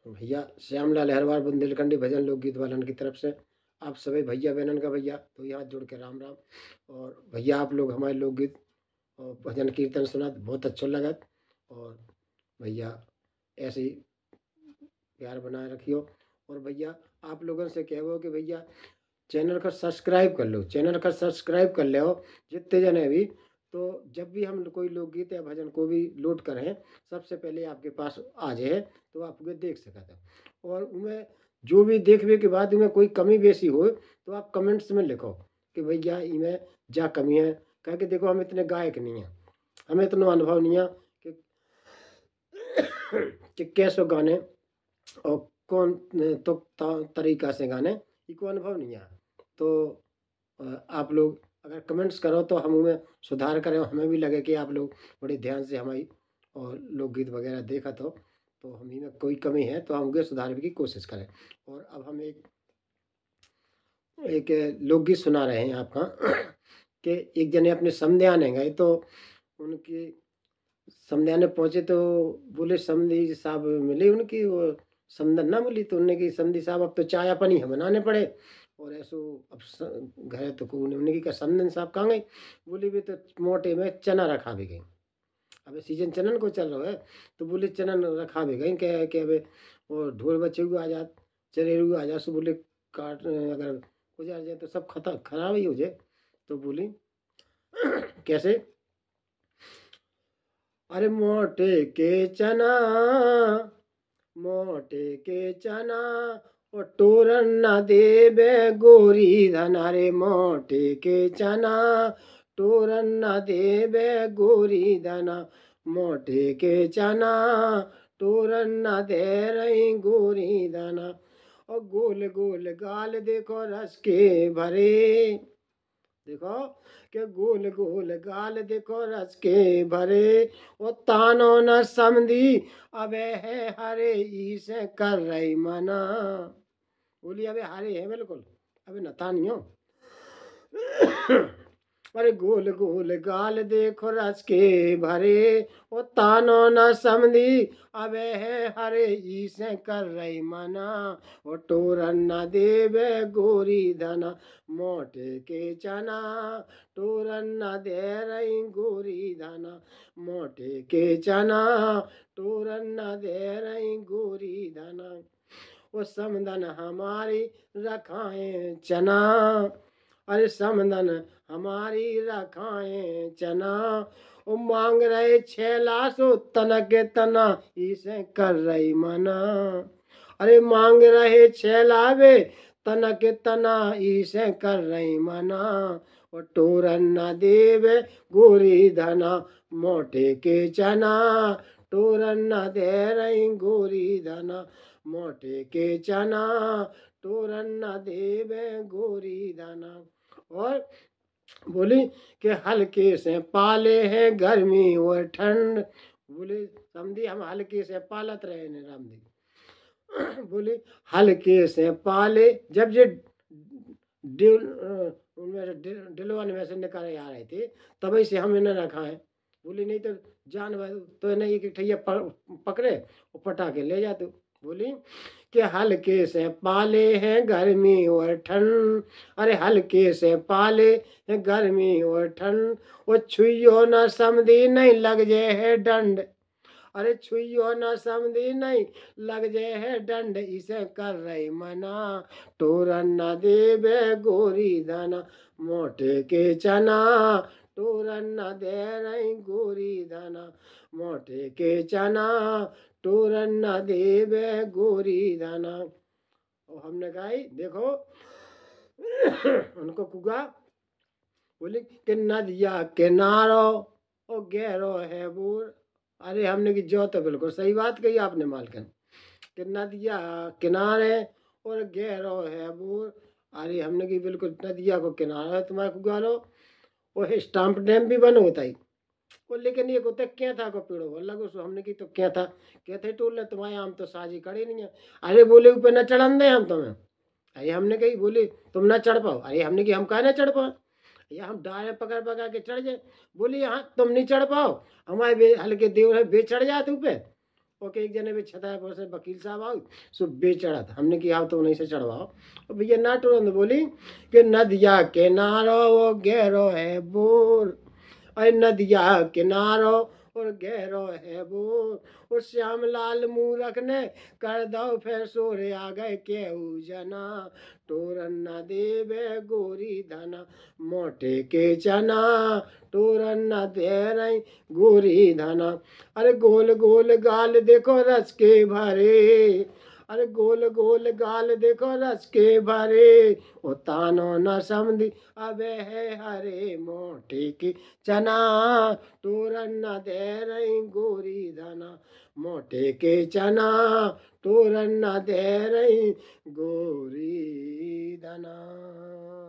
भैया श्यामलाल हरवार बुंदेलखंडी भजन लोकगीत वालन की तरफ से आप सभी भैया बहनन का भैया तो यहाँ जुड़ के राम राम। और भैया आप लोग हमारे लोकगीत और भजन कीर्तन सुना तो बहुत अच्छा लगा। और भैया ऐसे ही प्यार बनाए रखियो। और भैया आप लोगों से कहो कि भैया चैनल का सब्सक्राइब कर लो, चैनल का सब्सक्राइब कर लो जितने जने भी। तो जब भी हम कोई लोकगीत या भजन को भी लोड करें सबसे पहले आपके पास आ जाए तो आप उन्हें देख सकते हो। और उनमें जो भी देखने के बाद उनमें कोई कमी बेसी हो तो आप कमेंट्स में लिखो कि भैया इनमें जा कमी है। कह के देखो हम इतने गायक नहीं हैं, हमें इतना अनुभव नहीं है कि कैसे गाने और कौन तो तरीका से गाने इको अनुभव नहीं है। तो आप लोग अगर कमेंट्स करो तो हम उनमें सुधार करें, हमें भी लगे कि आप लोग बड़े ध्यान से हमारी और लोकगीत वगैरह देखा तो हम ही में कोई कमी है तो हम उनके सुधारने की कोशिश करें। और अब हम एक लोकगीत सुना रहे हैं आपका कि एक जने अपने समध्यान गए तो उनकी समध्याने पहुंचे तो बोले समधी साहब मिले उनकी, वो समधन ना मिली तो उन्होंने की समधी साहब अब तो चाय पानी हम बनाने पड़े। और ऐसो अब घर तो को उन्होंने की समधन साहब कहाँ गए, बोले भी तो मोटे में चना रखा भी गई। अबे सीजन चनन को चल रहा है तो बोले चनन रखा भी गई क्या कि अबे वो ढोल बच्चे हुए आ जा चले हुए आ जा सो बोले काट अगर गुजार जाए तो सब खराब ही हो जाए। तो बोली कैसे, अरे मोटे के चना मोटे के चना ओ टोरन न देबे गोरी धन। अरे मोटे के चना टोरन न देबे गोरी धन, मोटे के चना टोरन न दे रही गोरी धन। और गोल गोल गाल देखो रस के भरे, देखो के गोल गोल गाल देखो रस के भरे। ओ तानो न समझी अबे है हरे इसे कर रही मना। बोली अबे हरे है बिल्कुल, अबे नतानियो अरे गोल गोल गाल देखो रस के भरे। ओ तानो न समझी अबे है हरे इसे कर रही मना। ओ टोरन न देवे गोरी धना, मोटे के चना टोरन न दे रही गोरी धना, मोटे के चना टोरन न दे रही गोरी धना। वो समधन हमारी रखाए चना, अरे समधन हमारी रखाए चना। वो मांग रहे 6 लाख तना के तना इसे कर रही मना। अरे मांग रहे 6 लावे तना के तना इसे कर रही मना। वो टोरन न देवे गोरी धना, मोटे के चना टोरन न दे रही गोरी धना, मोटे के चना टोरन न देवे गोरी धना। और बोली कि हल्के से पाले हैं गर्मी और ठंड। बोले समझी हम हल्के से पालत रहे ने राम जी। बोले हल्के से पाले जब जे डिलवन में से निकाले आ रहे थे तभी से हम इन्हें रखा है। बोली नहीं तो जानवर तो नहीं एक ठैया पकड़े और पटा के ले जाते। बोली कि हल्के से पाले हैं गर्मी और ठंड, अरे हल्के से पाले हैं गर्मी और ठंड। वो छुइयो न समझी नहीं लग जाए है दंड, अरे छुइयो न समझी नहीं लग जाए है दंड इसे कर रही मना। टोरन न देवे गोरी धना, मोटे के चना टोरन न दे रही गोरी धना, मोटे के चना टोरन न देवे गोरी धना। और हमने कहा देखो उनको कुगा बोले कि नदिया किनारो ओ गहरो है बूर। अरे हमने की जो तो बिल्कुल सही बात कही आपने मालकन कि नदिया किनारे और गहरो है बूर। अरे हमने की बिल्कुल नदिया को किनारा है तुम्हारे कुगा लो और स्टाम्प डैम भी बनो होता ही। वो लेकिन ये कोते क्या था को पेड़ो बोला को हमने की तो क्या था क्या थे टूल ने तुम्हारे हम तो साजी खड़ी नहीं है। अरे बोले ऊपर न चढ़न दे हम तुम्हें, अरे हमने कही बोले तुम ना चढ़ पाओ, अरे हमने की हम कहा ना चढ़ पाओ या हम डाले पकड़ पकड़ के चढ़ जाए। बोली यहाँ तुम नहीं चढ़ पाओ हमारे हल्के देवर है बे चढ़ जाते पे। ओके एक जने भी छता पर से वकील साहब आओ सो बेचढ़त हमने कि आओ तो नहीं से चढ़वाओ और भैया ना तुरंत बोली कि नदिया किनारो वो गहरो है बोर, अरे नदिया किनारो और गहरो है बोर, उस श्याम लाल मूरख ने कर दो फिर सोरे आ गए केहू जना, तोरन न देवे गोरी धना मोटे के चना, तोरन न दे रही गोरी धना। अरे गोल गोल गाल देखो रस के भरे, अरे गोल गोल गाल देखो रस के भरे, ओ तानो न समझी अबे है हरे मोटे की चना, तोरन न दे रही गोरी धना मोटे के चना, तोरन न दे रही गोरी धना।